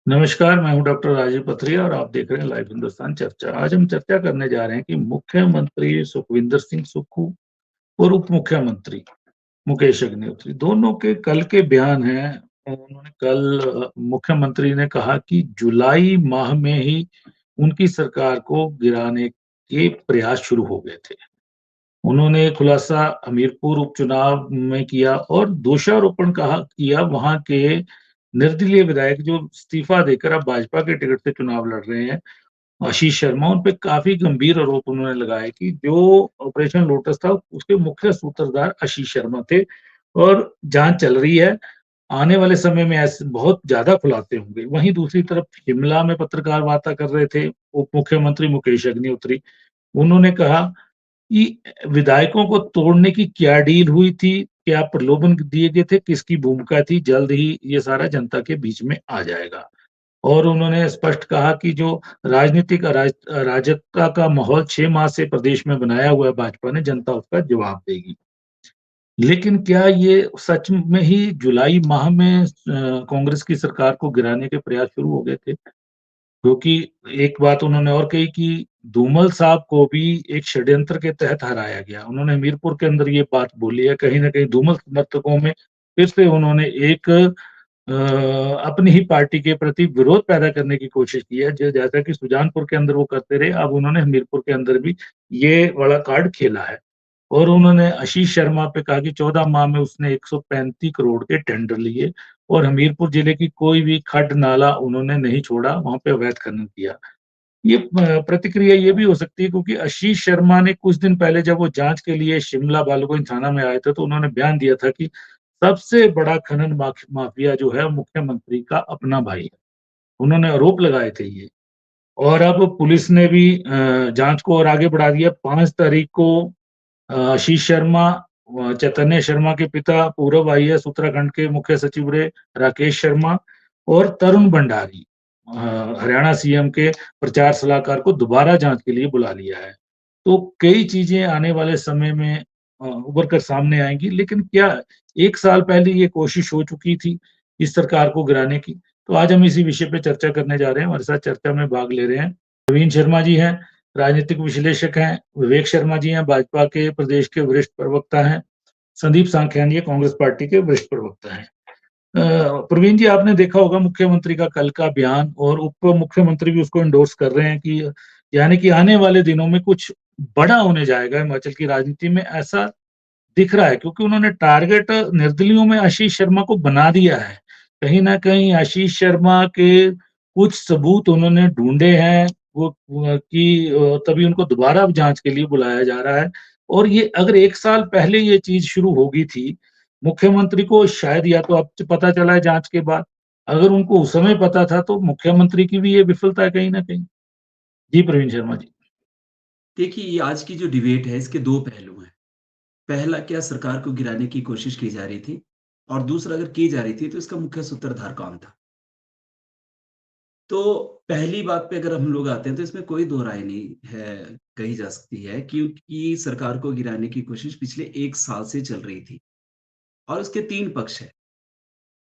नमस्कार, मैं हूं डॉक्टर राजीव पथरिया और आप देख रहे हैं लाइव हिंदुस्तान चर्चा। आज हम चर्चा करने जा रहे हैं कि मुख्यमंत्री सुखविंदर सिंह सुक्खू और उप मुख्यमंत्री मुकेश अग्निहोत्री दोनों के कल के बयान हैं। उन्होंने कल मुख्यमंत्री ने कहा कि जुलाई माह में ही उनकी सरकार को गिराने के प्रयास शुरू हो गए थे। उन्होंने खुलासा हमीरपुर उपचुनाव में किया और दोषारोपण किया वहां के निर्दलीय विधायक जो इस्तीफा देकर अब भाजपा के टिकट से चुनाव लड़ रहे हैं, आशीष शर्मा, उन पे काफी गंभीर आरोप उन्होंने लगाए कि जो ऑपरेशन लोटस था उसके मुख्य सूत्रधार आशीष शर्मा थे और जांच चल रही है। आने वाले समय में ऐसे बहुत ज्यादा खुलासे होंगे। वहीं दूसरी तरफ शिमला में पत्रकार वार्ता कर रहे थे उप मुख्यमंत्री मुकेश अग्निहोत्री। उन्होंने कहा कि विधायकों को तोड़ने की क्या डील हुई थी, क्या प्रलोभन दिए गए थे, किसकी भूमिका थी, जल्द ही ये सारा जनता के बीच में आ जाएगा। और उन्होंने स्पष्ट कहा कि जो राजनीतिक अराजकता का माहौल 6 माह से प्रदेश में बनाया हुआ है भाजपा ने, जनता उसका जवाब देगी। लेकिन क्या ये सच में ही जुलाई माह में कांग्रेस की सरकार को गिराने के प्रयास शुरू हो गए थे? क्योंकि एक बात उन्होंने और कही कि धूमल साहब को भी एक षड्यंत्र के तहत हराया गया। उन्होंने हमीरपुर के अंदर ये बात बोली है। कहीं न कहीं धूमल समर्थकों में फिर से उन्होंने एक अपनी ही पार्टी के प्रति विरोध पैदा करने की कोशिश की है। ज जैसा कि सुजानपुर के अंदर वो करते रहे, अब उन्होंने हमीरपुर के अंदर भी ये वाला कार्ड खेला है। और उन्होंने आशीष शर्मा पे कहा कि 14 माह में उसने 135 करोड़ के टेंडर लिए और हमीरपुर जिले की कोई भी खड्ड नाला उन्होंने नहीं छोड़ा, वहाँ पे अवैध खनन किया। ये प्रतिक्रिया ये भी हो सकती है क्योंकि आशीष शर्मा ने कुछ दिन पहले जब वो जाँच के लिए शिमला बालूगंज थाना में आए थे, तो उन्होंने बयान दिया था कि सबसे बड़ा खनन माफिया जो है मुख्यमंत्री का अपना भाई है। उन्होंने आरोप लगाए थे ये। और अब पुलिस ने भी जाँच को और आगे बढ़ा दिया। 5 तारीख को आशीष शर्मा, चैतन्य शर्मा के पिता पूर्व आईएएस उत्तराखंड के मुख्य सचिव रहे राकेश शर्मा और तरुण भंडारी, हरियाणा सीएम के प्रचार सलाहकार को दोबारा जाँच के लिए बुला लिया है। तो कई चीज़ें आने वाले समय में उभर कर सामने आएँगी, लेकिन क्या 1 साल पहले ये कोशिश हो चुकी थी इस सरकार को गिराने की? तो आज हम इसी विषय पे चर्चा करने जा रहे हैं। हमारे साथ चर्चा में भाग ले रहे हैं प्रवीण शर्मा जी हैं, राजनीतिक विश्लेषक हैं, विवेक शर्मा जी हैं, भाजपा के प्रदेश के वरिष्ठ प्रवक्ता हैं, संदीप सांख्यानी ये कांग्रेस पार्टी के वरिष्ठ प्रवक्ता हैं। प्रवीण जी, आपने देखा होगा मुख्यमंत्री का कल का बयान और उप मुख्यमंत्री भी उसको एंडोर्स कर रहे हैं कि यानी कि आने वाले दिनों में कुछ बड़ा होने जाएगा हिमाचल की राजनीति में, ऐसा दिख रहा है क्योंकि उन्होंने टारगेट निर्दलियों में आशीष शर्मा को बना दिया है। कहीं न कहीं आशीष शर्मा के कुछ सबूत उन्होंने ढूँढे हैं, तभी उनको दोबारा अब जाँच के लिए बुलाया जा रहा है। और ये अगर 1 साल पहले ये चीज़ शुरू हो गई थी, मुख्यमंत्री को शायद या तो अब पता चला है जाँच के बाद, अगर उनको उस समय पता था तो मुख्यमंत्री की भी ये विफलता है कहीं न कहीं। जी, प्रवीण शर्मा जी। देखिए, ये आज की जो डिबेट है इसके 2 पहलू हैं। पहला क्या सरकार को गिराने की कोशिश की जा रही थी और दूसरा अगर की जा रही थी तो इसका मुख्य सूत्रधार कौन था? तो पहली बात पे अगर हम लोग आते हैं तो इसमें कोई दो राय नहीं है कही जा सकती है क्योंकि सरकार को गिराने की कोशिश पिछले 1 साल से चल रही थी और उसके 3 पक्ष हैं,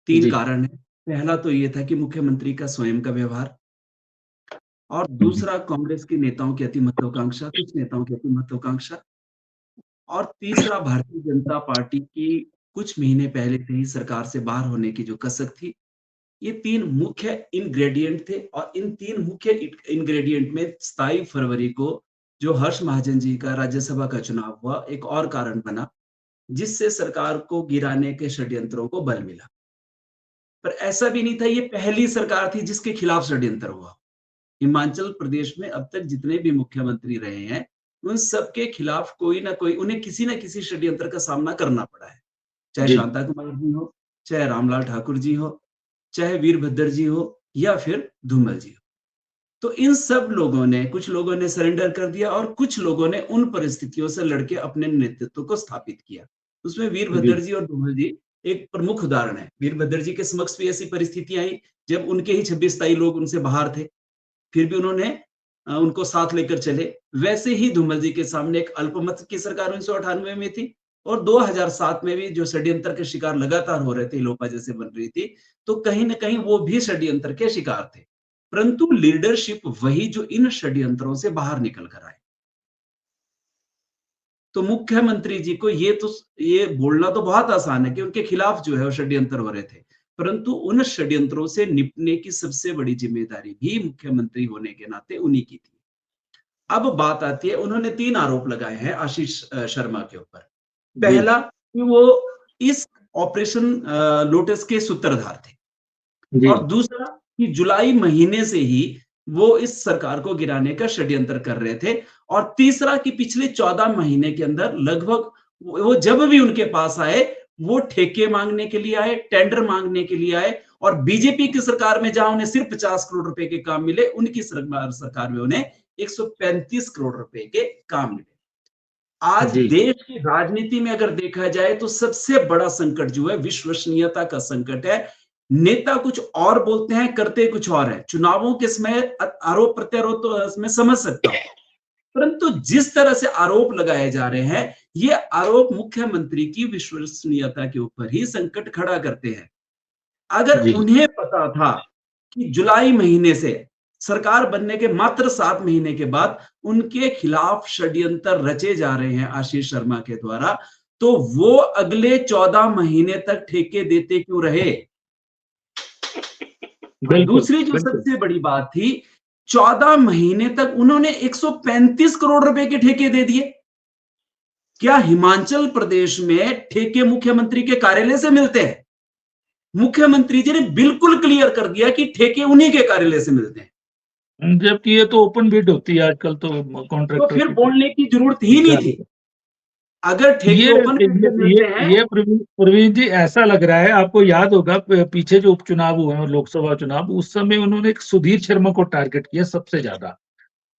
3 जी। कारण हैं। पहला तो ये था कि मुख्यमंत्री का स्वयं का व्यवहार और हुँ, हुँ। दूसरा कांग्रेस के नेताओं की अति महत्वाकांक्षा, कुछ नेताओं की अति महत्वाकांक्षा और तीसरा भारतीय जनता पार्टी की कुछ महीने पहले से ही सरकार से बाहर होने की जो कसक थी, ये 3 मुख्य इंग्रीडिएंट थे और इन 3 मुख्य इंग्रीडिएंट में 27 फरवरी को जो हर्ष महाजन जी का राज्यसभा का चुनाव हुआ, एक और कारण बना, जिससे सरकार को गिराने के षड्यंत्रों को बल मिला। पर ऐसा भी नहीं था ये पहली सरकार थी जिसके खिलाफ षड्यंत्र हुआ। हिमाचल प्रदेश में अब तक जितने भी मुख्यमंत्री रहे हैं, उन सबके खिलाफ कोई ना कोई उन्हें किसी न किसी षड्यंत्र का सामना करना पड़ा है। चाहे जी। शांता कुमार जी हो, चाहे रामलाल ठाकुर जी हो, चाहे वीरभद्र जी हो या फिर धूमल जी हो। तो इन सब लोगों ने कुछ लोगों ने सरेंडर कर दिया और कुछ लोगों ने उन परिस्थितियों से लड़के अपने नेतृत्व को स्थापित किया। उसमें जी। वीरभद्र जी और धूमल जी एक प्रमुख उदाहरण है। वीरभद्र जी के समक्ष भी ऐसी परिस्थितियाँ आई जब उनके ही 26-27 लोग उनसे बाहर थे। फिर भी उन्होंने उनको साथ लेकर चले। वैसे ही धूमल जी के सामने एक अल्पमत की सरकार 1998 में थी और 2007 में भी जो षड्यंत्र के शिकार लगातार हो रहे थे, लोपा जैसे बन रही थी, तो कहीं ना कहीं वो भी षड्यंत्र के शिकार थे। परंतु लीडरशिप वही जो इन षड्यंत्रों से बाहर निकल कर आए। तो मुख्यमंत्री जी को ये बोलना तो बहुत आसान है कि उनके खिलाफ जो है वो षड्यंत्र हो रहे थे, परंतु उन षड्यंत्रों से निपटने की सबसे बड़ी जिम्मेदारी भी मुख्यमंत्री होने के नाते उन्हीं की थी। अब बात आती है, उन्होंने 3 आरोप लगाए हैं आशीष शर्मा के ऊपर। जी पहला कि वो इस ऑपरेशन लोटस के सूत्रधार थे, जी और दूसरा कि जुलाई महीने से ही वो इस सरकार को गिराने का षड्यंत्र कर रहे थे, और तीसरा कि पिछले 14 महीने के अंदर लगभग वो जब भी उनके पास आए, वो ठेके मांगने के लिए आए, टेंडर मांगने के लिए आए, और बीजेपी की सरकार में जहां उन्हें सिर्फ 50 करोड़ रुपए के काम मिले, उनकी सरकार में उन्हें 135 करोड़ रुपए के काम मिले। आज जी देश की राजनीति में अगर देखा जाए तो सबसे बड़ा संकट जो है विश्वसनीयता का संकट है। नेता कुछ और बोलते हैं, करते कुछ और है। चुनावों के समय आरोप प्रत्यारोप तो मैं समझ सकता हूं, परंतु जिस तरह से आरोप लगाए जा रहे हैं, ये आरोप मुख्यमंत्री की विश्वसनीयता के ऊपर ही संकट खड़ा करते हैं। अगर जी उन्हें पता था कि जुलाई महीने से सरकार बनने के मात्र 7 महीने के बाद उनके खिलाफ षड्यंत्र रचे जा रहे हैं आशीष शर्मा के द्वारा, तो वो अगले 14 महीने तक ठेके देते क्यों रहे? और बिल्कुल दूसरी जो बिल्कुल। सबसे बड़ी बात थी, 14 महीने तक उन्होंने 135 करोड़ रुपए के ठेके दे दिए। क्या हिमाचल प्रदेश में ठेके मुख्यमंत्री के कार्यालय से मिलते हैं? मुख्यमंत्री जी ने बिल्कुल क्लियर कर दिया कि ठेके उन्हीं के कार्यालय से मिलते हैं। जबकि ये तो ओपन बिड होती है आजकल, तो तो कॉन्ट्रैक्टर फिर की बोलने की जरूरत ही नहीं थी। अगर ठेके ओपन बिड पे मिलते हैं, ये प्रवीण जी, ऐसा लग रहा है, आपको याद होगा पीछे जो उपचुनाव हुए हैं, लोकसभा चुनाव, उस समय उन्होंने एक सुधीर शर्मा को टारगेट किया सबसे ज्यादा।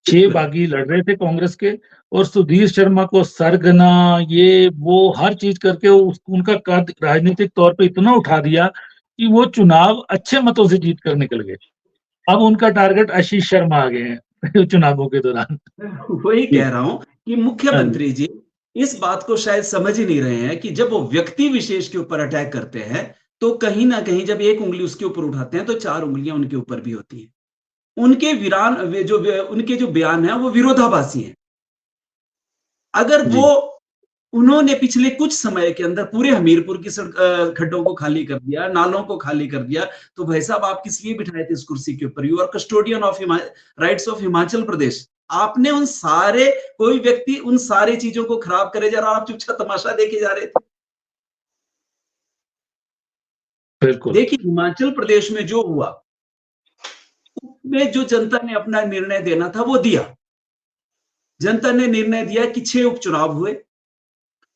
6 बागी लड़ रहे थे कांग्रेस के, और सुधीर शर्मा को सरगना, ये वो हर चीज करके उनका कद राजनीतिक तौर पे इतना उठा दिया कि वो चुनाव अच्छे मतों से जीत कर निकल गए। अब उनका टारगेट आशीष शर्मा आ गए हैं चुनावों के दौरान। वही जी कह रहा हूं कि हाँ जी मुख्यमंत्री जी इस बात को शायद समझ ही नहीं रहे हैं कि जब वो व्यक्ति विशेष के ऊपर अटैक करते हैं, तो कहीं ना कहीं जब एक उंगली उसके ऊपर उठाते हैं तो 4 उंगलियां उनके ऊपर भी होती हैं। उनके उनके जो बयान है वो विरोधाभासी हैं। अगर वो जी उन्होंने पिछले कुछ समय के अंदर पूरे हमीरपुर की खड्डों को खाली कर दिया, नालों को खाली कर दिया, तो भाई साहब आप किस लिए बिठाए थे इस कुर्सी के ऊपर? You are custodian of rights of Himachal Pradesh. आपने उन सारे, कोई व्यक्ति उन सारी चीजों को खराब करे जा रहा, आप चुपचाप तमाशा देखे जा रहे थे। बिल्कुल। देखिए हिमाचल प्रदेश में जो हुआ, उसमें जो जनता ने अपना निर्णय देना था वो दिया। जनता ने निर्णय दिया कि 6 उपचुनाव हुए,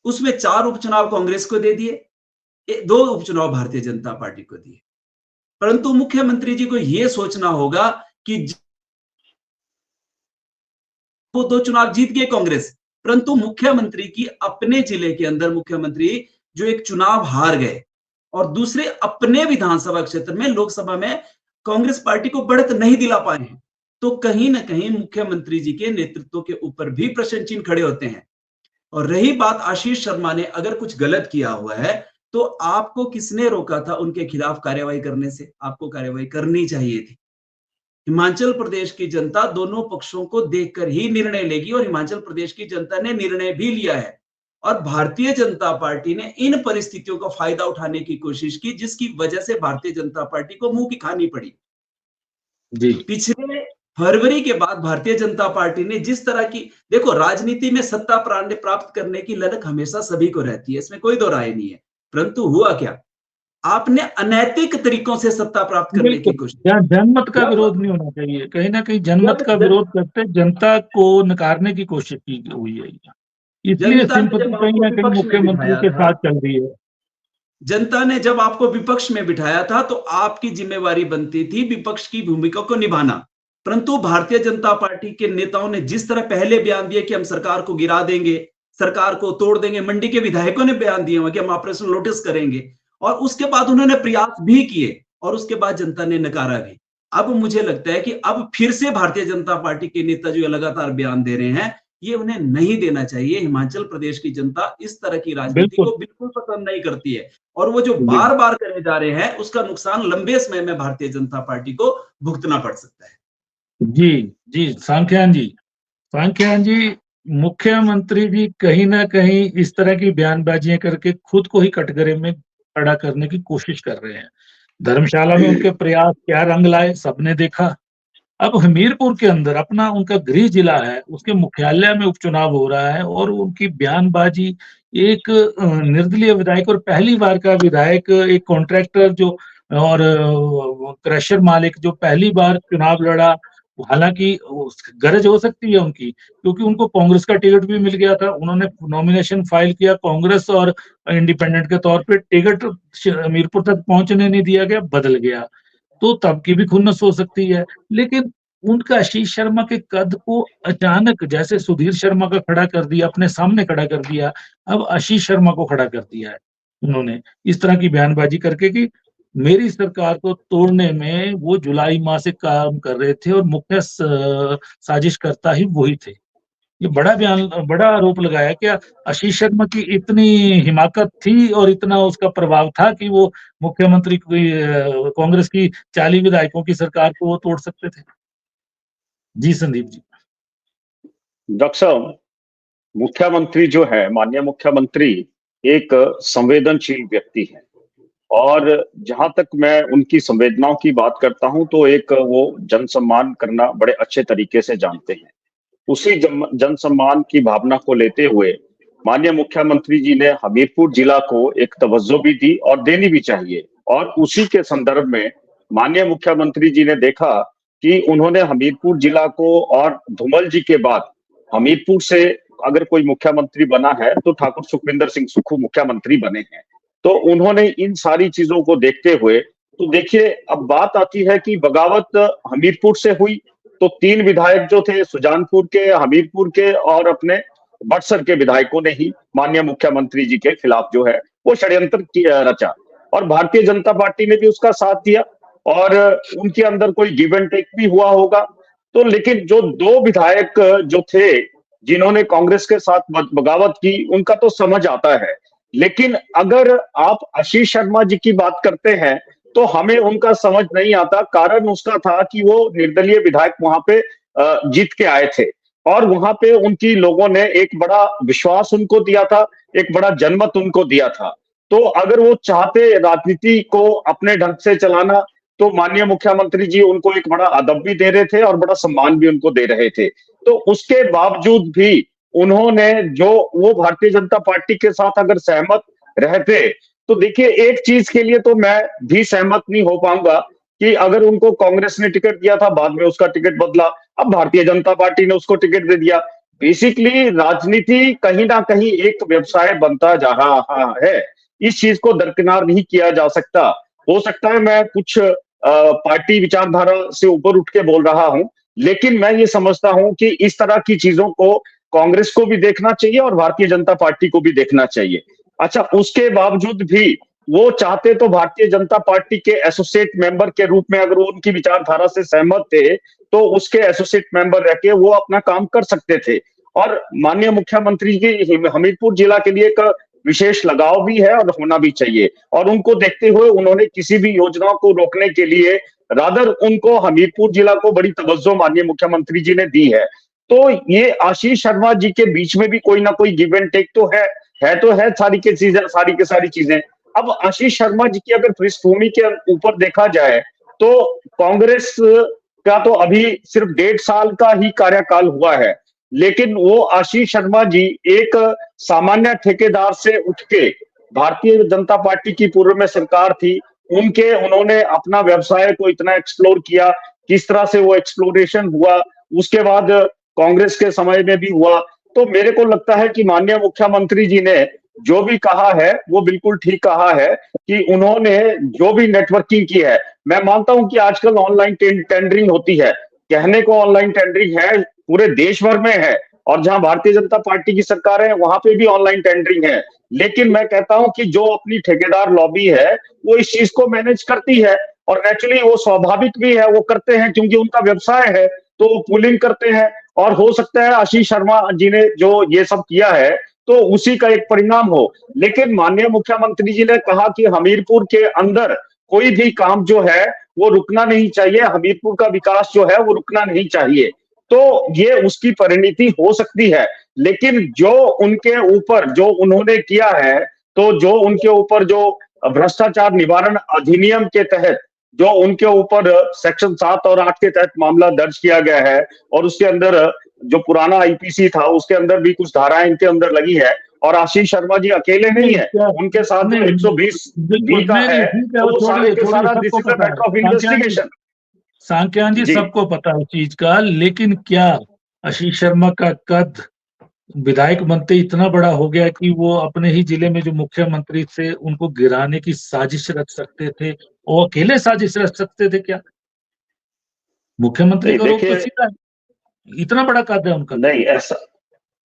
उसमें 4 उपचुनाव कांग्रेस को दे दिए, 2 उपचुनाव भारतीय जनता पार्टी को दिए। परंतु मुख्यमंत्री जी को यह सोचना होगा कि वो 2 चुनाव जीत गए कांग्रेस, परंतु मुख्यमंत्री की अपने जिले के अंदर मुख्यमंत्री जो एक चुनाव हार गए, और दूसरे अपने विधानसभा क्षेत्र में, लोकसभा में कांग्रेस पार्टी को बढ़त नहीं दिला पाए हैं, तो कहीं ना कहीं मुख्यमंत्री जी के नेतृत्व के ऊपर भी प्रश्न चिन्ह खड़े होते हैं। और रही बात आशीष शर्मा ने अगर कुछ गलत किया हुआ है, तो आपको किसने रोका था उनके खिलाफ कार्रवाई करने से? आपको कार्रवाई करनी चाहिए थी। हिमाचल प्रदेश की जनता दोनों पक्षों को देखकर ही निर्णय लेगी, और हिमाचल प्रदेश की जनता ने निर्णय भी लिया है। और भारतीय जनता पार्टी ने इन परिस्थितियों का फायदा उठाने की कोशिश की, जिसकी वजह से भारतीय जनता पार्टी को मुंह की खानी पड़ी। जी पिछले फरवरी के बाद भारतीय जनता पार्टी ने जिस तरह की, देखो राजनीति में सत्ता प्राप्त करने की ललक हमेशा सभी को रहती है, इसमें कोई दो राय नहीं है, परंतु हुआ क्या? आपने अनैतिक तरीकों से सत्ता प्राप्त करने की बिल्कुल। कोशिश। यहाँ जनमत का जब विरोध नहीं होना चाहिए, कहीं ना कहीं जनमत जब का जन, विरोध करते जनता को नकारने की कोशिश की हुई है, इसलिए जनता ने सिंपति जब कहीं आपको ना कहीं विपक्ष में मुख्यमंत्री बिठाया के था, साथ चल रही है। जनता ने जब आपको विपक्ष में बिठाया था, तो आपकी जिम्मेवारी बनती थी विपक्ष की भूमिका को निभाना। परंतु भारतीय जनता पार्टी के नेताओं ने जिस तरह पहले बयान दिए कि हम सरकार को गिरा देंगे, सरकार को तोड़ देंगे, मंडी के विधायकों ने बयान दिए कि हम ऑपरेशन लोटस करेंगे, और उसके बाद उन्होंने प्रयास भी किए, और उसके बाद जनता ने नकारा भी। अब मुझे लगता है कि अब फिर से भारतीय जनता पार्टी के नेता जो लगातार बयान दे रहे हैं ये उन्हें नहीं देना चाहिए। हिमाचल प्रदेश की जनता इस तरह की राजनीति बिल्कुल। को बिल्कुल पसंद नहीं करती है और वो जो जी बार-बार करे जा रहे हैं, उसका नुकसान लंबे समय में भारतीय जनता पार्टी को भुगतना पड़ सकता है। जी जी, सांख्यान जी, मुख्यमंत्री जी कहीं ना कहीं इस तरह की बयानबाजियां करके खुद को ही कटघरे में खड़ा करने की कोशिश कर रहे हैं। धर्मशाला में उनके प्रयास क्या रंग लाए, सबने देखा। अब हमीरपुर के अंदर अपना उनका गृह जिला है, उसके मुख्यालय में उपचुनाव हो रहा है और उनकी बयानबाजी, एक निर्दलीय विधायक और पहली बार का विधायक, एक कॉन्ट्रैक्टर जो और क्रशर मालिक जो पहली बार चुनाव लड़ा, हालांकि गरज हो सकती है उनकी, क्योंकि उनको कांग्रेस का टिकट भी मिल गया था, उन्होंने नॉमिनेशन फाइल किया कांग्रेस और इंडिपेंडेंट के तौर पे, टिकट हमीरपुर तक पहुंचने नहीं दिया गया, बदल गया, तो तब की भी खुन्नस हो सकती है। लेकिन उनका आशीष शर्मा के कद को अचानक जैसे सुधीर शर्मा का खड़ा कर दिया, अपने सामने खड़ा कर दिया, अब आशीष शर्मा को खड़ा कर दिया है उन्होंने, इस तरह की बयानबाजी करके कि मेरी सरकार को तोड़ने में वो जुलाई माह से काम कर रहे थे और मुख्य साजिशकर्ता ही वही थे। ये बड़ा आरोप लगाया कि आशीष शर्मा की इतनी हिमाकत थी और इतना उसका प्रभाव था कि वो मुख्यमंत्री कांग्रेस की 40 विधायकों की सरकार को वो तोड़ सकते थे। जी संदीप जी। डॉक्टर साहब, मुख्यमंत्री जो है, माननीय मुख्यमंत्री एक संवेदनशील व्यक्ति है और जहां तक मैं उनकी संवेदनाओं की बात करता हूं तो एक वो जन सम्मान करना बड़े अच्छे तरीके से जानते हैं। उसी जन सम्मान की भावना को लेते हुए माननीय मुख्यमंत्री जी ने हमीरपुर जिला को एक तवज्जो भी दी और देनी भी चाहिए, और उसी के संदर्भ में माननीय मुख्यमंत्री जी ने देखा कि उन्होंने हमीरपुर जिला को, और धूमल जी के बाद हमीरपुर से अगर कोई मुख्यमंत्री बना है तो ठाकुर सुखविंदर सिंह सुक्खू मुख्यमंत्री बने हैं, तो उन्होंने इन सारी चीजों को देखते हुए, तो देखिए अब बात आती है कि बगावत हमीरपुर से हुई तो 3 विधायक जो थे सुजानपुर के, हमीरपुर के और अपने बक्सर के विधायकों ने ही माननीय मुख्यमंत्री जी के खिलाफ जो है वो षड्यंत्र रचा, और भारतीय जनता पार्टी ने भी उसका साथ दिया और उनके अंदर कोई गिव एंड टेक भी हुआ होगा। तो लेकिन जो 2 विधायक जो थे जिन्होंने कांग्रेस के साथ बगावत की, उनका तो समझ आता है, लेकिन अगर आप आशीष शर्मा जी की बात करते हैं तो हमें उनका समझ नहीं आता। कारण उसका था कि वो निर्दलीय विधायक वहां पे जीत के आए थे और वहां पे उनकी लोगों ने एक बड़ा विश्वास उनको दिया था, एक बड़ा जनमत उनको दिया था। तो अगर वो चाहते राजनीति को अपने ढंग से चलाना, तो माननीय मुख्यमंत्री जी उनको एक बड़ा अदब भी दे रहे थे और बड़ा सम्मान भी उनको दे रहे थे। तो उसके बावजूद भी उन्होंने जो वो भारतीय जनता पार्टी के साथ अगर सहमत रहते, तो देखिए एक चीज के लिए तो मैं भी सहमत नहीं हो पाऊंगा कि अगर उनको कांग्रेस ने टिकट दिया था, बाद में उसका टिकट बदला, अब भारतीय जनता पार्टी ने उसको टिकट दे दिया। बेसिकली राजनीति कहीं ना कहीं एक व्यवसाय बनता जा रहा है, इस चीज को दरकिनार नहीं किया जा सकता। हो सकता है मैं कुछ पार्टी विचारधारा से ऊपर उठ के बोल रहा हूं, लेकिन मैं ये समझता हूं कि इस तरह की चीजों को कांग्रेस को भी देखना चाहिए और भारतीय जनता पार्टी को भी देखना चाहिए। अच्छा, उसके बावजूद भी वो चाहते तो भारतीय जनता पार्टी के एसोसिएट मेंबर के रूप में, अगर वो उनकी विचारधारा से सहमत थे तो उसके एसोसिएट मेंबर रह के वो अपना काम कर सकते थे। और माननीय मुख्यमंत्री जी हमीरपुर जिला के लिए एक विशेष लगाव भी है और होना भी चाहिए, और उनको देखते हुए उन्होंने किसी भी योजना को रोकने के लिए, रादर उनको हमीरपुर जिला को बड़ी तवज्जो माननीय मुख्यमंत्री जी ने दी है। तो ये आशीष शर्मा जी के बीच में भी कोई ना कोई गिव एंड टेक तो है सारी की सारी चीजें। अब आशीष शर्मा जी की अगर पृष्ठभूमि के ऊपर देखा जाए तो कांग्रेस का तो अभी सिर्फ 1.5 साल का ही कार्यकाल हुआ है, लेकिन वो आशीष शर्मा जी एक सामान्य ठेकेदार से उठ के, भारतीय जनता पार्टी की पूर्व में सरकार थी, उन्होंने अपना व्यवसाय को इतना एक्सप्लोर किया, किस तरह से वो एक्सप्लोरेशन हुआ, उसके बाद कांग्रेस के समय में भी हुआ। तो मेरे को लगता है कि माननीय मुख्यमंत्री जी ने जो भी कहा है वो बिल्कुल ठीक कहा है कि उन्होंने जो भी नेटवर्किंग की है, मैं मानता हूं कि आजकल ऑनलाइन टेंडरिंग होती है, कहने को ऑनलाइन टेंडरिंग है, पूरे देश भर में है, और जहां भारतीय जनता पार्टी की सरकार है वहां पे भी ऑनलाइन टेंडरिंग है। लेकिन मैं कहता हूं कि जो अपनी ठेकेदार लॉबी है वो इस चीज को मैनेज करती है, और नेचुरली वो स्वाभाविक भी है, वो करते हैं क्योंकि उनका व्यवसाय है, तो वो पुलिंग करते हैं और हो सकता है आशीष शर्मा जी ने जो ये सब किया है तो उसी का एक परिणाम हो। लेकिन माननीय मुख्यमंत्री जी ने कहा कि हमीरपुर के अंदर कोई भी काम जो है वो रुकना नहीं चाहिए, हमीरपुर का विकास जो है वो रुकना नहीं चाहिए। तो ये उसकी परिणति हो सकती है, लेकिन जो उनके ऊपर जो उन्होंने किया है, तो जो उनके ऊपर जो भ्रष्टाचार निवारण अधिनियम के तहत जो उनके ऊपर सेक्शन 7 और 8 के तहत मामला दर्ज किया गया है, और उसके अंदर जो पुराना आईपीसी था उसके अंदर भी कुछ धाराएं इनके अंदर लगी है, और आशीष शर्मा जी अकेले नहीं है, उनके साथ जो 120 बी का है, तो वो सारे के सारा this is the matter of investigation. Sankhyan ji जी। सबको पता है चीज का, लेकिन क्या आशीष शर्मा का कद विधायक बनते इतना बड़ा हो गया कि वो अपने ही जिले में जो मुख्यमंत्री थे उनको गिराने की साजिश रच सकते थे? वो अकेले साजिश रच सकते थे क्या? मुख्यमंत्री नहीं, का रोग तो देखिए सीधा है, इतना बड़ा कद है उनका। नहीं ऐसा,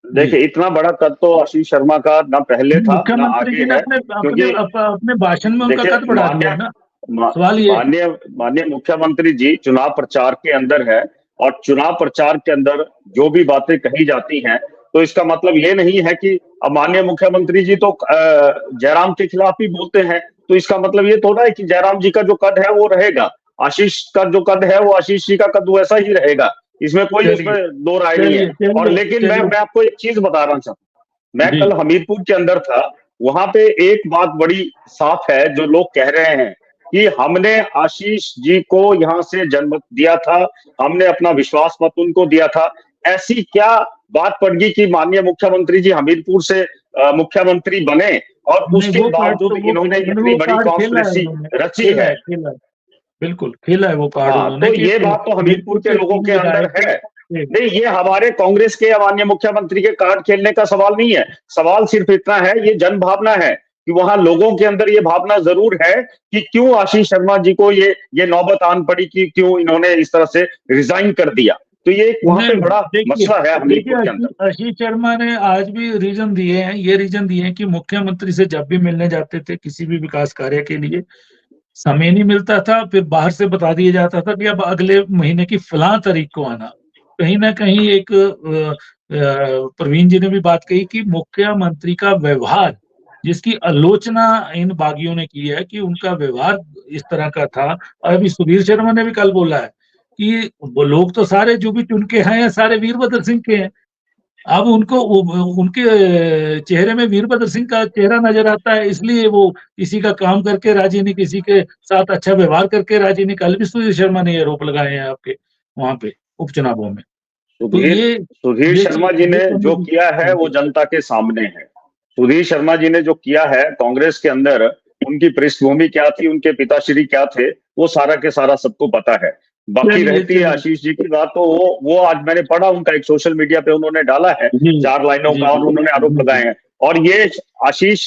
देखिए इतना बड़ा कद तो आशीष शर्मा का ना पहले था ना मुख्यमंत्री आगे जी ने है, अपने क्योंकि अपने भाषण में उनका देखिए कद बढ़ा दिया है ना। सवाल ये है। माननीय मुख्यमंत्री जी चुनाव प्रचार के अंदर है, और चुनाव प्रचार के अंदर जो भी बातें कही जाती हैं, तो इसका मतलब ये नहीं है कि अब माननीय मुख्यमंत्री जी तो जयराम के खिलाफ ही बोलते हैं, तो इसका मतलब ये थोड़ा है कि जयराम जी का जो कद है वो रहेगा, आशीष का जो कद है वो आशीष जी का कद वैसा ही रहेगा, इसमें कोई उसमें दो राय नहीं है। और लेकिन मैं आपको एक चीज बताना चाहता हूँ, मैं कल हमीरपुर के अंदर था, वहां पे एक बात बड़ी साफ है, जो लोग कह रहे हैं कि हमने आशीष जी को यहाँ से जन्म दिया था, हमने अपना विश्वास मत उनको दिया था। ऐसी क्या बात पड़ गई कि माननीय मुख्यमंत्री जी हमीरपुर से मुख्यमंत्री बने, और उसके बावजूद इन्होंने इतनी बड़ी कॉन्स्पिरेसी रची है। बिल्कुल खेला है वो कार्ड उन्होंने। तो ये बात तो हमीरपुर के लोगों के अंदर है। नहीं, ये हमारे कांग्रेस के या माननीय मुख्यमंत्री के कार्ड खेलने का सवाल नहीं है, सवाल सिर्फ इतना है, ये जन भावना है कि वहां लोगों के अंदर ये भावना जरूर है कि क्यों आशीष शर्मा जी को ये नौबत आन पड़ी कि क्यों इन्होंने इस तरह से रिजाइन कर दिया। तो ये वहां पे बड़ा मसला है हमीरपुर के अंदर। आशीष शर्मा ने आज भी रीजन दिए हैं, ये रीजन दिए हैं कि मुख्यमंत्री से जब भी मिलने जाते थे किसी भी विकास कार्य के लिए, समय नहीं मिलता था, फिर बाहर से बता दिया जाता था कि अब अगले महीने की फलां तारीख को आना। कहीं ना कहीं एक प्रवीण जी ने भी बात कही कि मुख्यमंत्री का व्यवहार, जिसकी आलोचना इन बागियों ने की है कि उनका व्यवहार इस तरह का था। अभी सुधीर शर्मा ने भी कल बोला है कि वो लोग तो सारे जो भी चुन के हैं सारे वीरभद्र सिंह के हैं। अब उनको उनके चेहरे में वीरभद्र सिंह का चेहरा नजर आता है, इसलिए वो किसी का काम करके राजी नहीं, किसी के साथ अच्छा व्यवहार करके राजी नहीं। कल भी सुधीर शर्मा ने ये आरोप लगाए हैं आपके वहां पे उपचुनावों में। तो सुधीर शर्मा जी ने जो किया है वो जनता के सामने है। सुधीर शर्मा जी ने जो किया है, कांग्रेस के अंदर उनकी पृष्ठभूमि क्या थी, उनके पिताश्री क्या थे, वो सारा के सारा सबको पता है। बाकी रहती है आशीष जी की बात, तो वो आज मैंने पढ़ा उनका एक सोशल मीडिया पे उन्होंने डाला है 4 लाइनों का, और उन्होंने आरोप लगाए हैं। और ये आशीष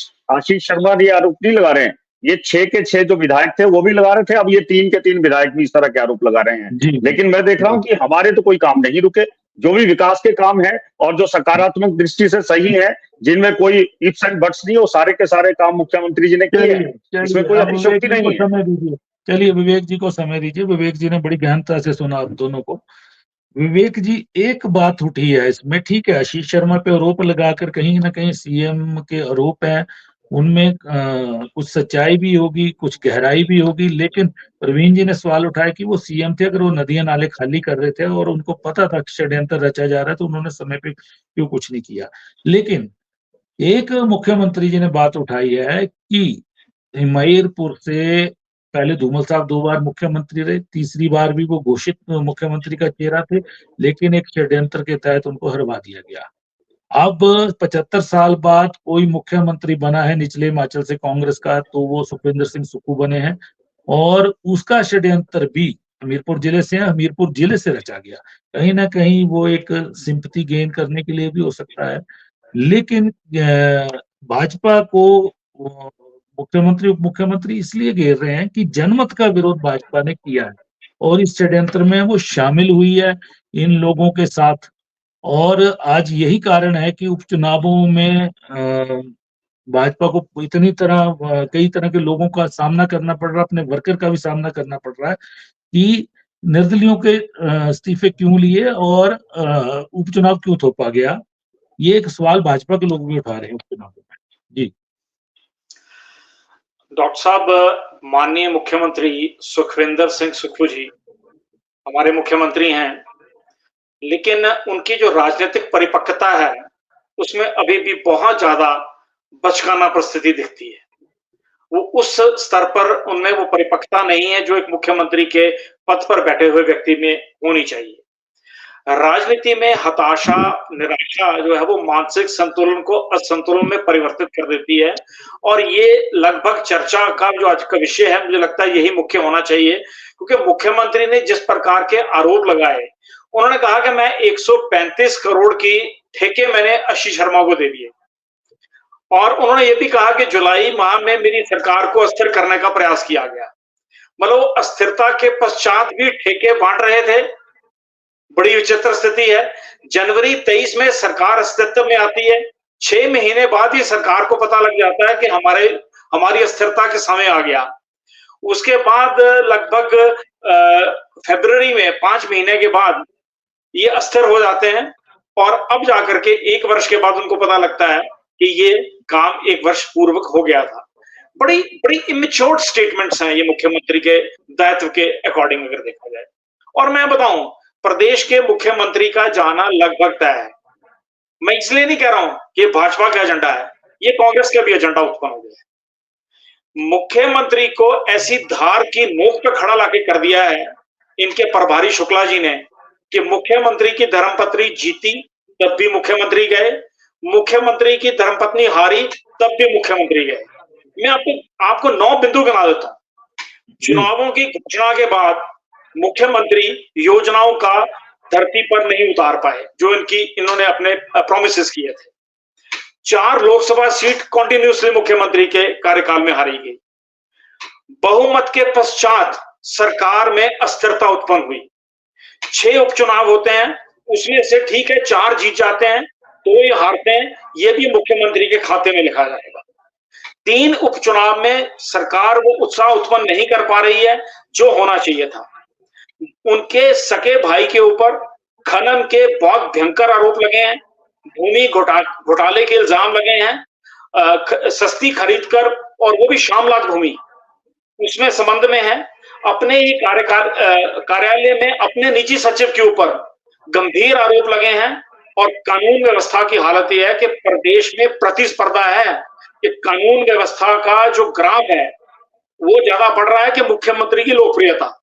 शर्मा ये आरोप नहीं लगा रहे हैं, ये 6 के 6 जो विधायक थे वो भी लगा रहे थे, अब ये 3 के 3 विधायक भी इस तरह के आरोप लगा रहे हैं। लेकिन मैं देख रहा हूं कि हमारे तो कोई काम नहीं रुके, जो भी विकास के काम है और जो सकारात्मक दृष्टि से सही है, जिनमें कोई इफ्स एंड बट्स नहीं, वो सारे के सारे काम मुख्यमंत्री जी ने किए हैं, इसमें कोई अतिशयोक्ति नहीं है। चलिए विवेक जी को समय दीजिए, विवेक जी ने बड़ी गहनता से सुना आप दोनों को। विवेक जी, एक बात उठी है इसमें, ठीक है आशीष शर्मा पे आरोप लगाकर कहीं ना कहीं सीएम के आरोप है, उनमें कुछ सच्चाई भी होगी, कुछ गहराई भी होगी, लेकिन प्रवीण जी ने सवाल उठाया कि वो सीएम थे, अगर वो नदियां नाले खाली कर रहे थे और उनको पता था कि षड्यंत्र रचा जा रहा है, तो उन्होंने समय पे क्यों कुछ नहीं किया। लेकिन एक मुख्यमंत्री जी ने बात उठाई है कि हिमायरपुर से पहले धूमल साहब 2 बार मुख्यमंत्री रहे, तीसरी बार भी वो घोषित मुख्यमंत्री का चेहरा थे, लेकिन एक षड्यंत्र के तहत उनको हरवा दिया गया। अब 75 साल बाद कोई मुख्यमंत्री बना है निचले हिमाचल से कांग्रेस का, तो वो सुखविंदर सिंह सुक्खू बने हैं, और उसका षड्यंत्र भी हमीरपुर जिले से है, हमीरपुर जिले से रचा गया। कहीं ना कहीं वो एक सिंपैथी गेन करने के लिए भी हो सकता है, लेकिन भाजपा को मुख्यमंत्री उप मुख्यमंत्री इसलिए घेर रहे हैं कि जनमत का विरोध भाजपा ने किया है, और इस षड्यंत्र में वो शामिल हुई है इन लोगों के साथ। और आज यही कारण है कि उपचुनावों में भाजपा को इतनी तरह कई तरह के लोगों का सामना करना पड़ रहा है, अपने वर्कर का भी सामना करना पड़ रहा है कि निर्दलियों के इस्तीफे क्यों लिए और उपचुनाव क्यों थोपा गया, ये एक सवाल भाजपा के लोग भी उठा रहे हैं उपचुनाव में। जी डॉक्टर साहब, माननीय मुख्यमंत्री सुखविंदर सिंह सुक्खू जी हमारे मुख्यमंत्री हैं, लेकिन उनकी जो राजनीतिक परिपक्वता है उसमें अभी भी बहुत ज्यादा बचकाना परिस्थिति दिखती है। वो उस स्तर पर उनमें वो परिपक्वता नहीं है जो एक मुख्यमंत्री के पद पर बैठे हुए व्यक्ति में होनी चाहिए। राजनीति में हताशा, निराशा जो है वो मानसिक संतुलन को असंतुलन में परिवर्तित कर देती है, और ये लगभग चर्चा का जो आज का विषय है, मुझे लगता है यही मुख्य होना चाहिए, क्योंकि मुख्यमंत्री ने जिस प्रकार के आरोप लगाए, उन्होंने कहा कि मैं 135 करोड़ की ठेके मैंने आशीष शर्मा को दे दिए, और उन्होंने ये भी कहा कि जुलाई माह में मेरी सरकार को अस्थिर करने का प्रयास किया गया। मतलब अस्थिरता के पश्चात भी ठेके बांट रहे थे। बड़ी विचित्र स्थिति है। जनवरी 23 में सरकार अस्तित्व में आती है, 6 महीने बाद ही सरकार को पता लग जाता है कि हमारी अस्थिरता के समय आ गया। उसके बाद लगभग फरवरी में 5 महीने के बाद ये अस्थिर हो जाते हैं, और अब जाकर के 1 वर्ष के बाद उनको पता लगता है कि ये काम 1 वर्ष पूर्व हो गया था। बड़ी इमेच्योर स्टेटमेंट्स हैं ये मुख्यमंत्री के दायित्व के अकॉर्डिंग अगर देखा जाए। और मैं बताऊं, प्रदेश के मुख्यमंत्री का जाना लगभग तय है। मैं इसलिए नहीं कह रहा हूं कि भाजपा का एजेंडा है, ये कांग्रेस का भी एजेंडा उत्पन्न हो गया है। मुख्यमंत्री को ऐसी धार की नोक पर खड़ा लाके कर दिया है इनके प्रभारी शुक्ला जी ने कि मुख्यमंत्री की धर्मपत्नी जीती तब भी मुख्यमंत्री गए, मुख्यमंत्री की धर्मपत्नी हारी तब भी मुख्यमंत्री गए। मैं आपको 9 बिंदु गिना देता हूं। चुनावों की घोषणा के बाद मुख्यमंत्री योजनाओं का धरती पर नहीं उतार पाए जो इन्होंने अपने प्रोमिसेस किए थे। 4 लोकसभा सीट कॉन्टिन्यूसली मुख्यमंत्री के कार्यकाल में हारी गई। बहुमत के पश्चात सरकार में अस्थिरता उत्पन्न हुई। 6 उपचुनाव होते हैं, उसमें से ठीक है 4 जीत जाते हैं, 2 ही हारते हैं, ये भी मुख्यमंत्री के खाते में लिखा जाएगा। 3 उपचुनाव में सरकार वो उत्साह उत्पन्न नहीं कर पा रही है जो होना चाहिए था। उनके सके भाई के ऊपर खनन के बहुत भयंकर आरोप लगे हैं, भूमि घोटाले के इल्जाम लगे हैं, सस्ती खरीदकर, और वो भी शामलात भूमि उसमें संबंध में है। अपने ही कार्यालय में अपने निजी सचिव के ऊपर गंभीर आरोप लगे हैं, और कानून व्यवस्था की हालत यह है कि प्रदेश में प्रतिस्पर्धा है कि कानून व्यवस्था का जो ग्राफ है वो ज्यादा बढ़ रहा है कि मुख्यमंत्री की लोकप्रियता।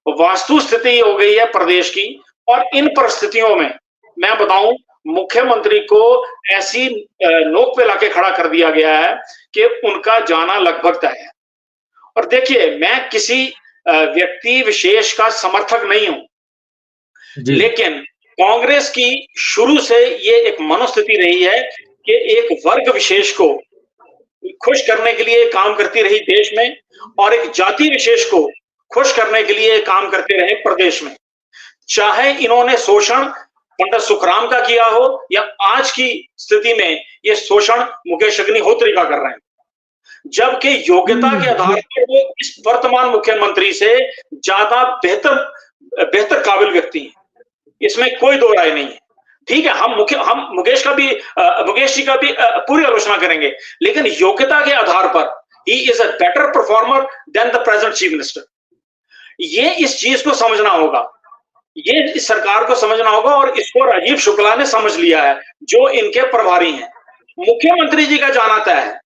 वास्तु स्थिति हो गई है प्रदेश की, और इन परिस्थितियों में मैं बताऊं मुख्यमंत्री को ऐसी नोक पे लाके खड़ा कर दिया गया है कि उनका जाना लगभग तय है। और देखिए, मैं किसी व्यक्ति विशेष का समर्थक नहीं हूं, लेकिन कांग्रेस की शुरू से ये एक मनोस्थिति रही है कि एक वर्ग विशेष को खुश करने के लिए काम करती रही देश में, और एक जाति विशेष को खुश करने के लिए काम करते रहे प्रदेश में। चाहे इन्होंने शोषण पंडित सुखराम का किया हो, या आज की स्थिति में ये शोषण मुकेश अग्निहोत्री का कर रहे हैं, जबकि योग्यता के आधार पर वो इस वर्तमान मुख्यमंत्री से ज्यादा बेहतर काबिल व्यक्ति हैं, इसमें कोई दो राय नहीं है। ठीक है, हम मुकेश जी का भी पूरी आलोचना करेंगे, लेकिन योग्यता के आधार पर ही is a better performer than the present chief minister. ये इस चीज को समझना होगा, ये इस सरकार को समझना होगा, और इसको राजीव शुक्ला ने समझ लिया है जो इनके प्रभारी हैं। मुख्यमंत्री जी का जाना तय है,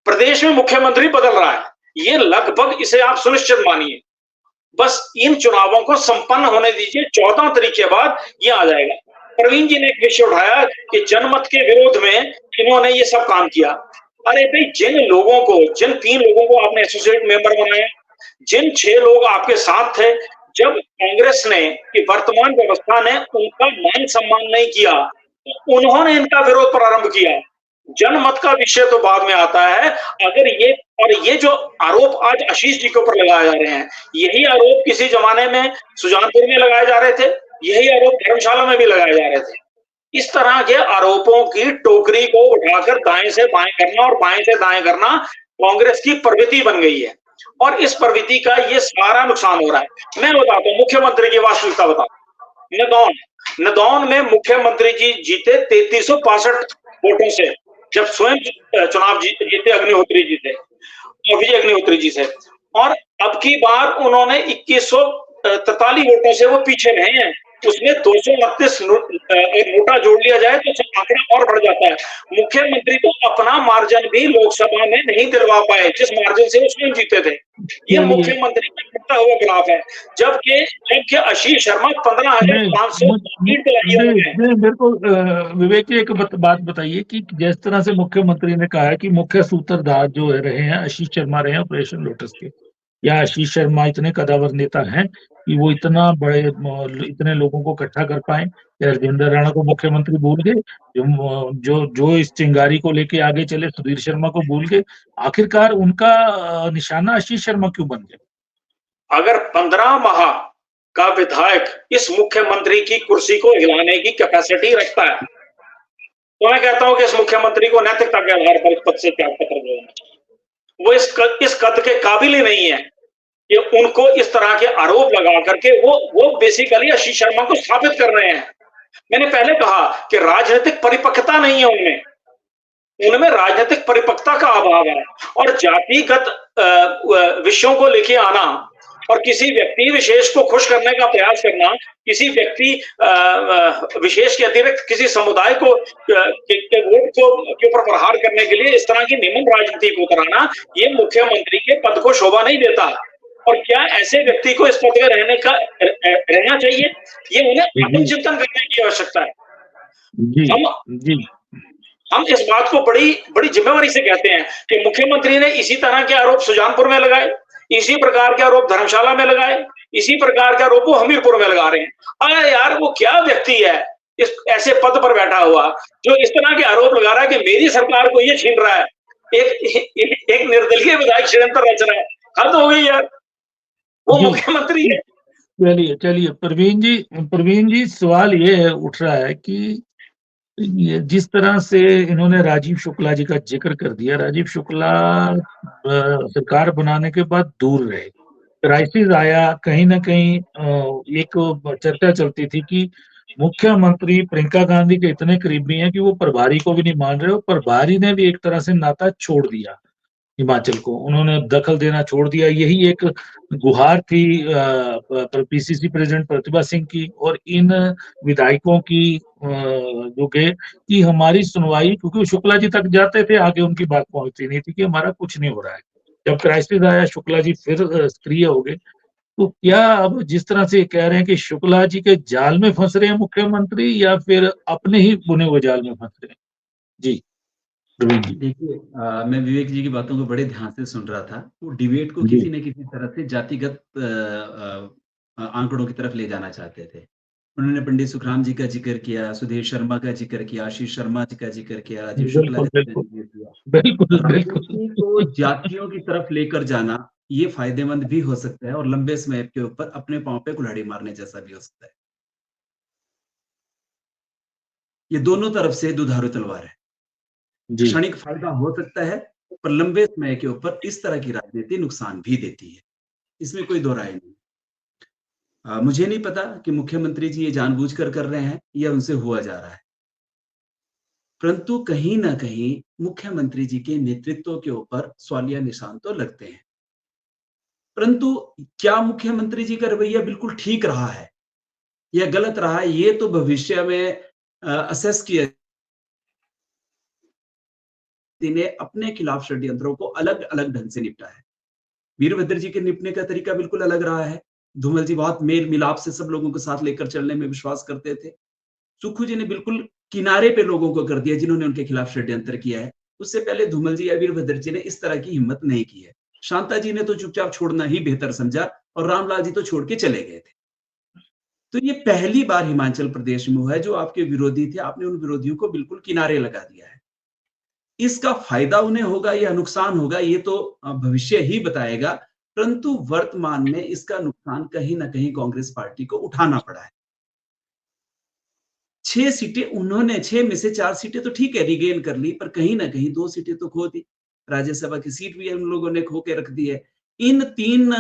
प्रदेश में मुख्यमंत्री बदल रहा है, ये लगभग इसे आप सुनिश्चित मानिए। बस इन चुनावों को संपन्न होने दीजिए, 14 तारीख के बाद ये आ जाएगा। प्रवीण जी ने एक विषय उठाया कि जनमत के विरोध में इन्होंने ये सब काम किया। अरे भाई, जिन 3 लोगों को आपने एसोसिएट मेंबर बनाया, जिन 6 लोग आपके साथ थे, जब कांग्रेस ने कि वर्तमान व्यवस्था ने उनका मान सम्मान नहीं किया, तो उन्होंने इनका विरोध प्रारंभ किया। जनमत का विषय तो बाद में आता है। अगर ये जो आरोप आज आशीष जी के ऊपर लगाए जा रहे हैं, यही आरोप किसी जमाने में सुजानपुर में लगाए जा रहे थे, यही आरोप धर्मशाला में भी लगाए जा रहे थे। इस तरह के आरोपों की टोकरी को उठाकर दाएं से बाएं करना और बाएं से दाएं करना कांग्रेस की प्रवृत्ति बन गई है। और इस प्रवृत्ति का ये सारा नुकसान हो रहा है। मैं बताता हूँ मुख्यमंत्री की वास्तविकता बताता। नदौन में मुख्यमंत्री जी जीते 3365 वोटों से, जब स्वयं चुनाव जीते अग्निहोत्री जी थे, विजय अग्निहोत्री जी से। और अब की बार उन्होंने 2143 वोटों से वो पीछे रहे हैं। उसमें 238 नोटा जोड़ लिया जाए तो आंकड़ा और बढ़ जाता है। मुख्यमंत्री तो अपना मार्जिन भी लोकसभा में नहीं दिलवा पाए जिस मार्जिन से उसमें जीते थे। ये मुख्यमंत्री का टूटा हुआ ग्राफ है। जबकि आशीष शर्मा 15,500 मेरे को विवेक जी एक बात बताइए कि जिस तरह से मुख्यमंत्री ने कहा है कि मुख्य सूत्रधार जो रहे हैं आशीष शर्मा रहे हैं ऑपरेशन लोटस के, या आशीष शर्मा इतने कदावर नेता हैं कि वो इतने लोगों को इकट्ठा कर पाए, या राजेंद्र राणा को मुख्यमंत्री भूल गए, जो इस चिंगारी को लेके आगे चले सुधीर शर्मा को भूल गए। आखिरकार उनका निशाना आशीष शर्मा क्यों बन गया? अगर 15 माह का विधायक इस मुख्यमंत्री की कुर्सी को हिलाने की कैपेसिटी रखता है तो मैं कहता हूं कि इस मुख्यमंत्री को नैतिकता के आधार पर इस पद से त्यागपत्र देना चाहिए। वो इस कद के काबिल ही नहीं है कि उनको इस तरह के आरोप लगा करके वो बेसिकली आशीष शर्मा को स्थापित कर रहे हैं। मैंने पहले कहा कि राजनीतिक परिपक्वता नहीं है उनमें राजनीतिक परिपक्वता का अभाव है। और जातिगत विषयों को लेके आना और किसी व्यक्ति विशेष को खुश करने का प्रयास करना, किसी व्यक्ति विशेष के अतिरिक्त किसी समुदाय को के वोट के ऊपर प्रहार करने के लिए इस तरह की निमन राजनीति को कराना, ये मुख्यमंत्री के पद को शोभा नहीं देता। और क्या ऐसे व्यक्ति को इस पद में रहना चाहिए? ये उन्हें आत्मचिंतन करने की आवश्यकता है। हम इस बात को बड़ी जिम्मेवारी से कहते हैं कि मुख्यमंत्री ने इसी तरह के आरोप सुजानपुर में लगाए, इसी प्रकार के आरोप धर्मशाला में लगाए, इसी प्रकार के आरोप वो हमीरपुर में लगा रहे हैं। अरे यार, वो क्या व्यक्ति है इस ऐसे पद पर बैठा हुआ जो इस तरह के आरोप लगा रहा है कि मेरी सरकार को ये छीन रहा है, एक निर्दलीय विधायक षड्यंत्र रच रहा है। हद हो गई यार, वो मुख्यमंत्री है। चलिए प्रवीण जी सवाल ये उठ रहा है कि जिस तरह से इन्होंने राजीव शुक्ला जी का जिक्र कर दिया, राजीव शुक्ला सरकार बनाने के बाद दूर रहे, क्राइसिस आया, कहीं ना कहीं एक चर्चा चलती थी कि मुख्यमंत्री प्रियंका गांधी के इतने करीबी हैं कि वो प्रभारी को भी नहीं मान रहे हो। प्रभारी ने भी एक तरह से नाता छोड़ दिया हिमाचल को, उन्होंने दखल देना छोड़ दिया। यही एक गुहार थी पीसीसी प्रेसिडेंट प्रतिभा सिंह की और इन विधायकों की जो कि हमारी सुनवाई, क्योंकि शुक्ला जी तक जाते थे, आगे उनकी बात पहुंचती नहीं थी कि हमारा कुछ नहीं हो रहा है। जब क्राइसिस आया, शुक्ला जी फिर सक्रिय हो गए। तो क्या अब जिस तरह से कह रहे हैं कि शुक्ला जी के जाल में फंस रहे हैं मुख्यमंत्री, या फिर अपने ही बुने हुए जाल में फंस रहे हैं? जी देखिए, मैं विवेक जी की बातों को बड़े ध्यान से सुन रहा था। वो डिबेट को किसी न किसी तरह से जातिगत आंकड़ों की तरफ ले जाना चाहते थे। उन्होंने पंडित सुखराम जी का जिक्र किया, सुधीर शर्मा का जिक्र किया, आशीष शर्मा जी का जिक्र किया, राजीव शुक्ला जी का जिक्र किया। राजनीति को जातियों की तरफ लेकर जाना ये फायदेमंद भी हो सकता है और लंबे समय के ऊपर अपने पांव पे कुल्हाड़ी मारने जैसा भी हो सकता है। ये दोनों तरफ से दुधारू तलवार है। क्षणिक फायदा हो सकता है पर लंबे समय के ऊपर इस तरह की राजनीति नुकसान भी देती है, इसमें कोई दो राय नहीं। मुझे नहीं पता कि मुख्यमंत्री जी ये जानबूझकर कर रहे हैं या उनसे हुआ जा रहा है, परंतु कहीं ना कहीं मुख्यमंत्री जी के नेतृत्व के ऊपर सवालिया निशान तो लगते हैं। परंतु क्या मुख्यमंत्री जी का रवैया बिल्कुल ठीक रहा है या गलत रहा है, ये तो भविष्य में असेस किया। ने अपने खिलाफ षड्यंत्रों को अलग अलग ढंग से निपटा है। वीरभद्र जी के निपटने का तरीका बिल्कुल अलग रहा है। धूमल जी बहुत मेल मिलाप से सब लोगों को साथ लेकर चलने में विश्वास करते थे। सुक्खू जी ने बिल्कुल किनारे पे लोगों को कर दिया जिन्होंने उनके खिलाफ षड्यंत्र किया है। उससे पहले धूमल जी या वीरभद्र जी ने इस तरह की हिम्मत नहीं की है। शांता जी ने तो चुपचाप छोड़ना ही बेहतर समझा और रामलाल जी तो छोड़ के चले गए थे। तो ये पहली बार हिमाचल प्रदेश में हुआ है जो आपके विरोधी थे, आपने उन विरोधियों को बिल्कुल किनारे लगा दिया है। इसका फायदा उन्हें होगा या नुकसान होगा ये तो भविष्य ही बताएगा, परंतु वर्तमान में इसका नुकसान कहीं ना कहीं कांग्रेस पार्टी को उठाना पड़ा है। 6 सीटें उन्होंने, 6 में से 4 सीटें तो ठीक है रिगेन कर ली, पर कहीं ना कहीं 2 सीटें तो खो दी। राज्यसभा की सीट भी उन लोगों ने खो के रख दी है। इन 3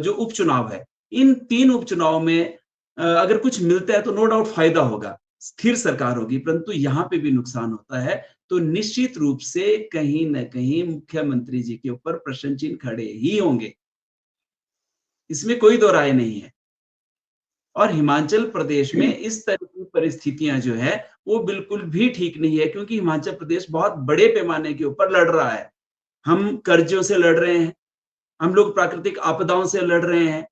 जो उपचुनाव है, इन 3 उपचुनाव में अगर कुछ मिलता है तो नो डाउट फायदा होगा, स्थिर सरकार होगी, परंतु यहाँ पे भी नुकसान होता है। तो निश्चित रूप से कहीं न कहीं मुख्यमंत्री जी के ऊपर प्रश्न चिन्ह खड़े ही होंगे, इसमें कोई दो राय नहीं है। और हिमाचल प्रदेश में इस तरह की परिस्थितियां जो है वो बिल्कुल भी ठीक नहीं है, क्योंकि हिमाचल प्रदेश बहुत बड़े पैमाने के ऊपर लड़ रहा है। हम कर्जों से लड़ रहे हैं, हम लोग प्राकृतिक आपदाओं से लड़ रहे हैं,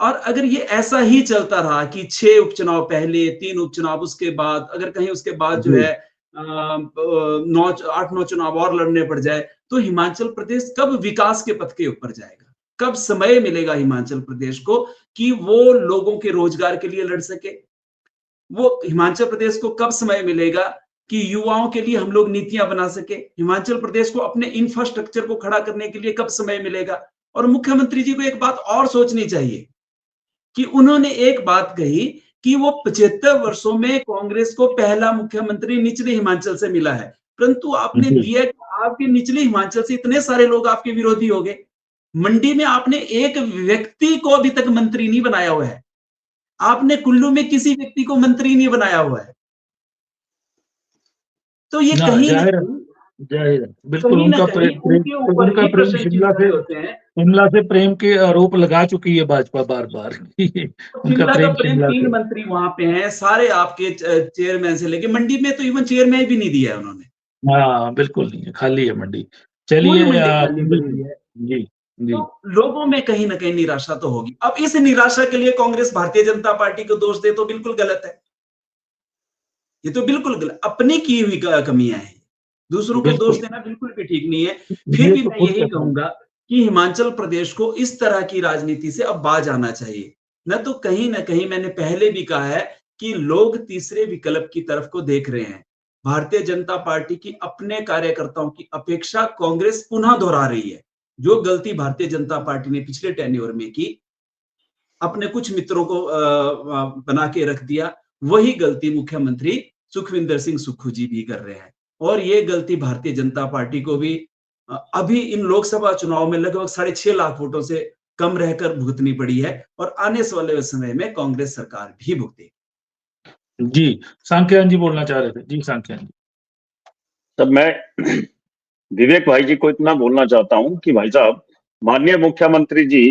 और अगर ये ऐसा ही चलता रहा कि 6 उपचुनाव पहले, 3 उपचुनाव उसके बाद, अगर कहीं उसके बाद जो है 8-9 चुनाव और लड़ने पड़ जाए, तो हिमाचल प्रदेश कब विकास के पथ के ऊपर जाएगा? कब समय मिलेगा हिमाचल प्रदेश को कि वो लोगों के रोजगार के लिए लड़ सके? वो हिमाचल प्रदेश को कब समय मिलेगा कि युवाओं के लिए हम लोग नीतियां बना सके? हिमाचल प्रदेश को अपने इंफ्रास्ट्रक्चर को खड़ा करने के लिए कब समय मिलेगा? और मुख्यमंत्री जी को एक बात और सोचनी चाहिए कि उन्होंने एक बात कही कि वो 75 वर्षों में कांग्रेस को पहला मुख्यमंत्री निचले हिमाचल से मिला है, परंतु आपने दिया कि आपके निचले हिमाचल से इतने सारे लोग आपके विरोधी हो गए। मंडी में आपने एक व्यक्ति को अभी तक मंत्री नहीं बनाया हुआ है, आपने कुल्लू में किसी व्यक्ति को मंत्री नहीं बनाया हुआ है। तो ये कहीं बिल्कुल उनका प्रेम शिमला से प्रेम के आरोप लगा चुकी है भाजपा बार-बार। उनका प्रेम 3 मंत्री वहां पे हैं, सारे आपके चेयरमैन से लेके, मंडी में तो इवन चेयरमैन भी नहीं दिया है उन्होंने। हाँ बिल्कुल नहीं है, खाली है मंडी। चलिए जी जी, तो लोगों में कहीं ना कहीं निराशा तो होगी। अब इस निराशा के लिए कांग्रेस भारतीय जनता पार्टी को दोष दे तो बिल्कुल गलत है, ये तो बिल्कुल गलत, अपनी की हुई कमियां हैं, दूसरों को दोष देना बिल्कुल भी ठीक नहीं है। फिर भी मैं यही कहूंगा कि हिमाचल प्रदेश को इस तरह की राजनीति से अब बाज आना चाहिए। न तो कहीं ना कहीं मैंने पहले भी कहा है कि लोग तीसरे विकल्प की तरफ को देख रहे हैं। भारतीय जनता पार्टी की अपने कार्यकर्ताओं की अपेक्षा कांग्रेस पुनः दोहरा रही है। जो गलती भारतीय जनता पार्टी ने पिछले टेन्योर में की, अपने कुछ मित्रों को बना के रख दिया, वही गलती मुख्यमंत्री सुखविंदर सिंह सुक्खू जी भी कर रहे हैं। और ये गलती भारतीय जनता पार्टी को भी अभी इन लोकसभा चुनाव में लगभग 6.5 लाख वोटों से कम रहकर भुगतनी पड़ी है, और आने वाले समय में कांग्रेस सरकार भी भुगतेगी। जी, सांख्यान जी बोलना चाह रहे थे। जी सांख्यान जी। तब मैं विवेक भाई जी को इतना बोलना चाहता हूं कि भाई साहब, माननीय मुख्यमंत्री जी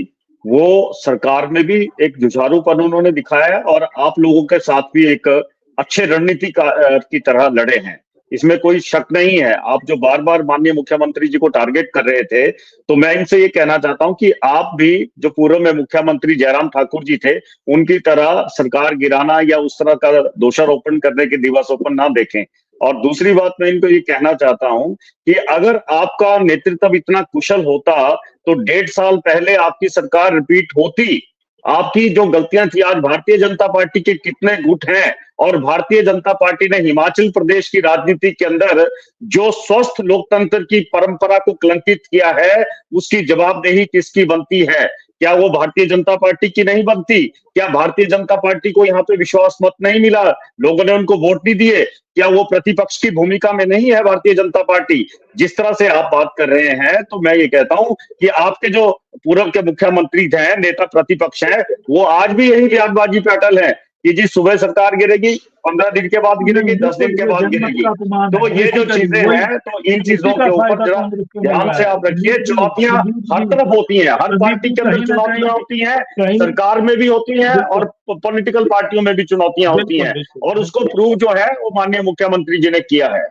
वो सरकार में भी एक जुझारूपन उन्होंने दिखाया है, और आप लोगों के साथ भी एक अच्छे रणनीति की तरह लड़े हैं, इसमें कोई शक नहीं है। आप जो बार बार माननीय मुख्यमंत्री जी को टारगेट कर रहे थे, तो मैं इनसे ये कहना चाहता हूं कि आप भी जो पूर्व में मुख्यमंत्री जयराम ठाकुर जी थे, उनकी तरह सरकार गिराना या उस तरह का दोषारोपण करने के दिवसोपन ना देखें। और दूसरी बात मैं इनको ये कहना चाहता हूं कि अगर आपका नेतृत्व इतना कुशल होता तो 1.5 साल पहले आपकी सरकार रिपीट होती। आपकी जो गलतियां थी, आज भारतीय जनता पार्टी के कितने गुट हैं, और भारतीय जनता पार्टी ने हिमाचल प्रदेश की राजनीति के अंदर जो स्वस्थ लोकतंत्र की परंपरा को कलंकित किया है, उसकी जवाबदेही किसकी बनती है? क्या वो भारतीय जनता पार्टी की नहीं बनती? क्या भारतीय जनता पार्टी को यहाँ पे विश्वास मत नहीं मिला? लोगों ने उनको वोट नहीं दिए? क्या वो प्रतिपक्ष की भूमिका में नहीं है भारतीय जनता पार्टी? जिस तरह से आप बात कर रहे हैं, तो मैं ये कहता हूं कि आपके जो पूर्व के मुख्यमंत्री हैं, नेता प्रतिपक्ष हैं, वो आज भी यही बयानबाजी पे अटल है कि जी सुबह सरकार गिरेगी, 15 दिन के बाद गिरेगी, 10 दिन के बाद गिरेगी। तो ये जो चीजें हैं, तो इन चीजों के ऊपर जरा ध्यान से आप रखिए। चुनौतियां हर तरफ होती हैं, हर पार्टी के अंदर चुनौतियां होती हैं, सरकार में भी होती हैं, और पॉलिटिकल पार्टियों में भी चुनौतियां होती हैं, और उसको प्रूव जो है वो माननीय मुख्यमंत्री जी ने किया है।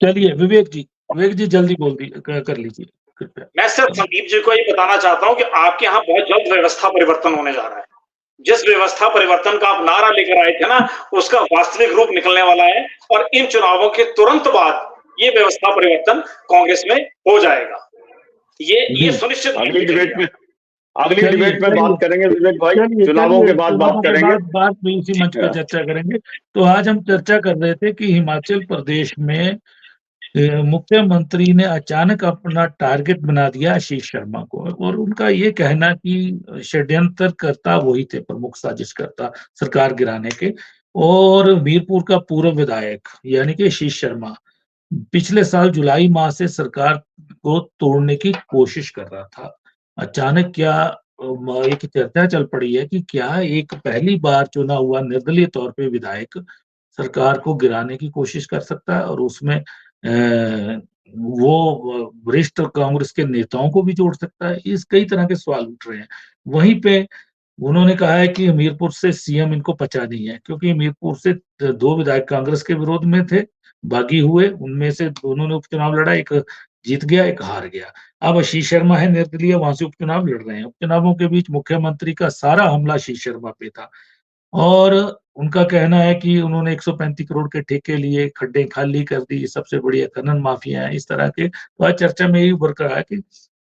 चलिए विवेक जी जल्दी कर लीजिए। मैं सिर्फ संदीप जी को ये बताना चाहता हूं कि आपके यहाँ बहुत जल्द व्यवस्था परिवर्तन होने जा रहा है। जिस व्यवस्था परिवर्तन का आप नारा लेकर आए थे ना, उसका वास्तविक रूप निकलने वाला है, और इन चुनावों के तुरंत बाद ये व्यवस्था परिवर्तन कांग्रेस में हो जाएगा। ये सुनिश्चित। अगली डिबेट में बात करेंगे विवेक भाई, चुनावों के बाद बात करेंगे, बात में इसी मंच पर चर्चा करेंगे। तो आज हम चर्चा कर रहे थे कि हिमाचल प्रदेश में मुख्यमंत्री ने अचानक अपना टारगेट बना दिया आशीष शर्मा को, और उनका ये कहना कि षड्यंत्रकर्ता वही थे, प्रमुख साजिशकर्ता सरकार गिराने के। और मीरपुर का पूर्व विधायक यानी कि आशीष शर्मा पिछले साल जुलाई माह से सरकार को तोड़ने की कोशिश कर रहा था। अचानक क्या एक चर्चा चल पड़ी है कि क्या एक पहली बार चुना हुआ निर्दलीय तौर पे विधायक सरकार को गिराने की कोशिश कर सकता है और उसमें वो वरिष्ठ कांग्रेस के नेताओं को भी जोड़ सकता है। इस कई तरह के सवाल उठ रहे हैं। वहीं पे उन्होंने कहा है कि हमीरपुर से सीएम इनको पचा नहीं है, क्योंकि हमीरपुर से 2 विधायक कांग्रेस के विरोध में थे, बागी हुए, उनमें से दोनों ने उपचुनाव लड़ा, एक जीत गया, एक हार गया। अब आशीष शर्मा है निर्दलीय, वहां से उपचुनाव लड़ रहे हैं। उपचुनावों के बीच मुख्यमंत्री का सारा हमला आशीष शर्मा पे था और उनका कहना है कि उन्होंने 135 करोड़ के ठेके लिए, खड्डे खाली कर दी, सबसे बड़ी खनन माफिया है, इस तरह के। तो आज चर्चा में यही उभर कर रहा है कि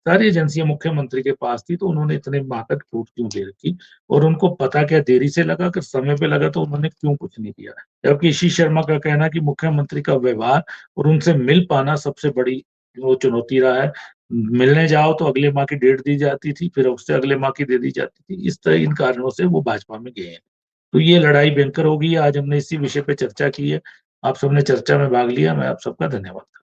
सारी एजेंसियां मुख्यमंत्री के पास थी, तो उन्होंने इतने माकट फूट क्यों दे रखी और उनको पता क्या देरी से लगा, अगर समय पे लगा तो उन्होंने क्यों कुछ नहीं दिया। जबकि आशीष शर्मा का कहना है कि मुख्यमंत्री का व्यवहार और उनसे मिल पाना सबसे बड़ी वो चुनौती रहा है। मिलने जाओ तो अगले माह की डेट दी जाती थी, फिर उससे अगले माह की दे दी जाती थी। इस तरह इन कारणों से वो भाजपा में गए हैं। तो ये लड़ाई भयंकर होगी। आज हमने इसी विषय पे चर्चा की है। आप सबने चर्चा में भाग लिया। मैं आप सबका धन्यवाद।